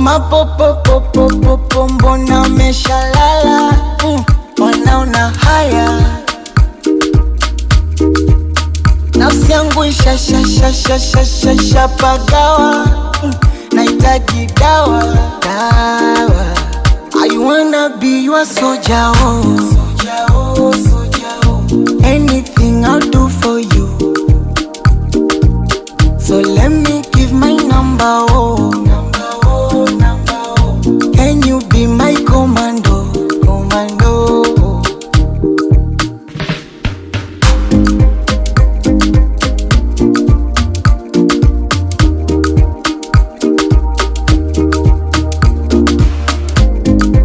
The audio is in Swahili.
Mapopopopopopo mbona umeshalala? Wanaona haya, nafsi yangu ishapagawa, nahitaji dawa, dawa. I wanna be your soldier, oh. Anything